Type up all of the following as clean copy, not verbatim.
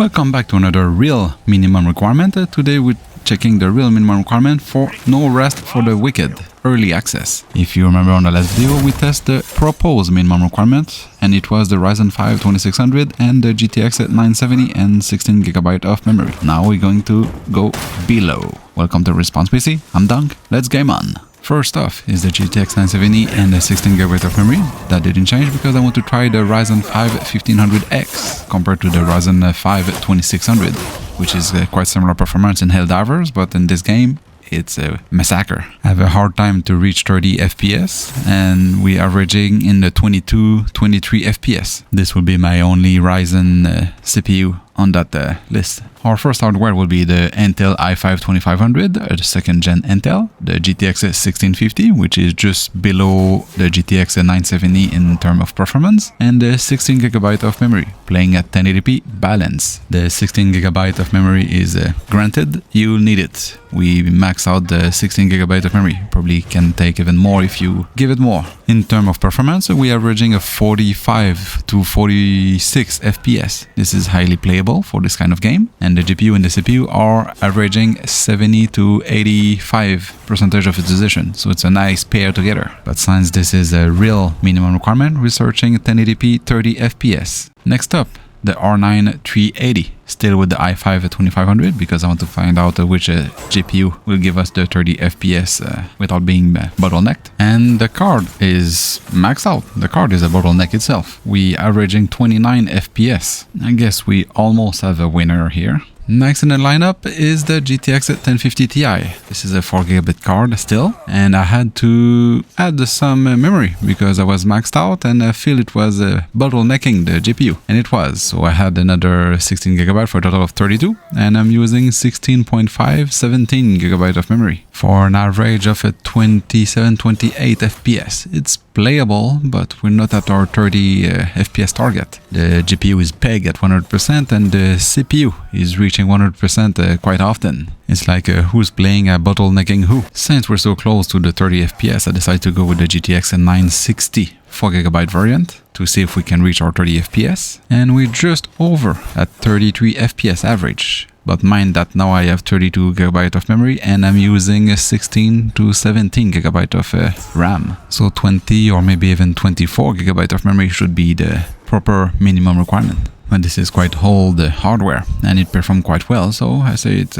Welcome back to another real minimum requirement. Today we're checking the real minimum requirement for No Rest for the Wicked early access. If you remember on the last video, we tested the proposed minimum requirement and it was the Ryzen 5 2600 and the GTX 970 and 16GB of memory. Now we're going to go below. Welcome to Response PC, I'm Dunk, let's game on. First off is the GTX 970 and the 16GB of memory. That didn't change because I want to try the Ryzen 5 1500X compared to the Ryzen 5 2600, which is quite similar performance in Helldivers, but in this game it's a massacre. I have a hard time to reach 30 FPS and we are averaging in the 22-23 FPS. This will be my only Ryzen CPU on that list. Our first hardware will be the Intel i5 2500, the second gen Intel, the GTX 1650, which is just below the GTX 970 in terms of performance, and the 16GB of memory, playing at 1080p balance. The 16GB of memory is granted, you'll need it. We max out the 16GB of memory, probably can take even more if you give it more. In terms of performance, we are averaging a 45 to 46 FPS. This is highly playable for this kind of game, and the GPU and the CPU are averaging 70 to 85% of utilization, so it's a nice pair together. But since this is a real minimum requirement, we're searching 1080p 30 FPS. Next up, the R9 380, still with the i5 2500 because I want to find out which GPU will give us the 30 FPS without being bottlenecked. And the card is maxed out. The card is a bottleneck itself. We averaging 29 FPS. I guess we almost have a winner here. Next in the lineup is the GTX 1050 Ti. This is a 4GB card still, and I had to add some memory because I was maxed out and I feel it was bottlenecking the GPU, and it was. So I had another 16GB for a total of 32, and I'm using 16.5 17GB of memory for an average of a 27-28 FPS. It's playable, but we're not at our 30 FPS target. The GPU is pegged at 100% and the CPU is reaching 100% quite often. It's like who's playing a bottlenecking who. Since we're so close to the 30 FPS, I decided to go with the GTX 960 4GB variant to see if we can reach our 30 FPS. And we're just over at 33 FPS average. But mind that now I have 32GB of memory and I'm using 16 to 17GB of RAM. So 20 or maybe even 24GB of memory should be the proper minimum requirement. But this is quite old hardware and it performed quite well, so I say it's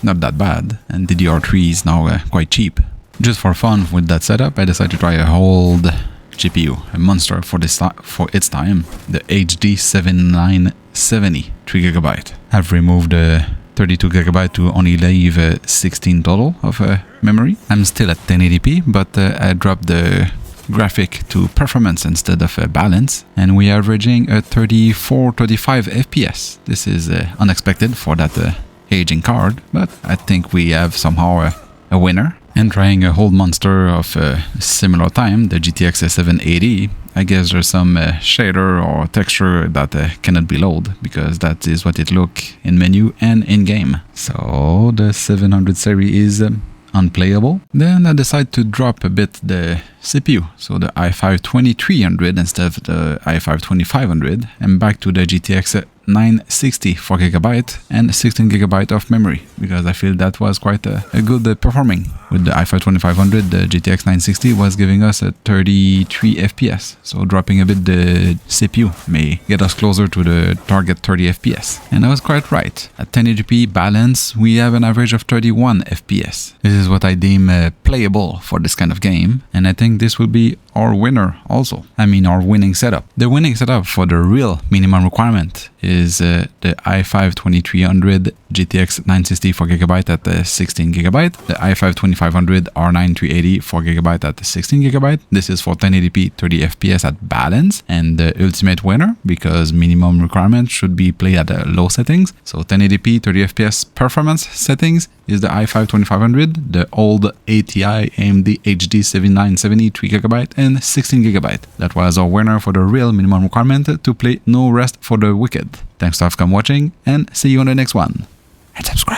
not that bad. And DDR3 is now quite cheap. Just for fun with that setup, I decided to try a old GPU, a monster for its time, the HD 7970 3GB. I've removed 32GB to only leave 16 total of memory. I'm still at 1080p, but I dropped the graphic to performance instead of balance, and we are averaging a 34-35 FPS. This is unexpected for that aging card, but I think we have somehow a winner. And trying a whole monster of similar time, the GTX 780, I guess there's some shader or texture that cannot be loaded because that is what it look in menu and in game. So the 700 series is unplayable. Then I decided to drop a bit the CPU, so the i5 2300 instead of the i5 2500, and back to the GTX 960 4GB and 16GB of memory because I feel that was quite a good performing. With the i5 2500, the GTX 960 was giving us a 33 FPS, so dropping a bit the CPU may get us closer to the target 30 FPS. And I was quite right. At 1080p balance, we have an average of 31 FPS. This is what I deem playable for this kind of game, and I think this will be our winner also. I mean our winning setup. The winning setup for the real minimum requirement is the i5 2300 GTX 960 4GB at 16GB, the i5 2500 R9 380 4GB at 16GB. This is for 1080p 30 FPS at balance, and the ultimate winner because minimum requirement should be played at low settings. So 1080p 30 FPS performance settings is the i5 2500, the old ATI AMD HD 7970 3GB and 16GB. That was our winner for the real minimum requirement to play No Rest for the Wicked. Thanks for watching and see you on the next one. And subscribe.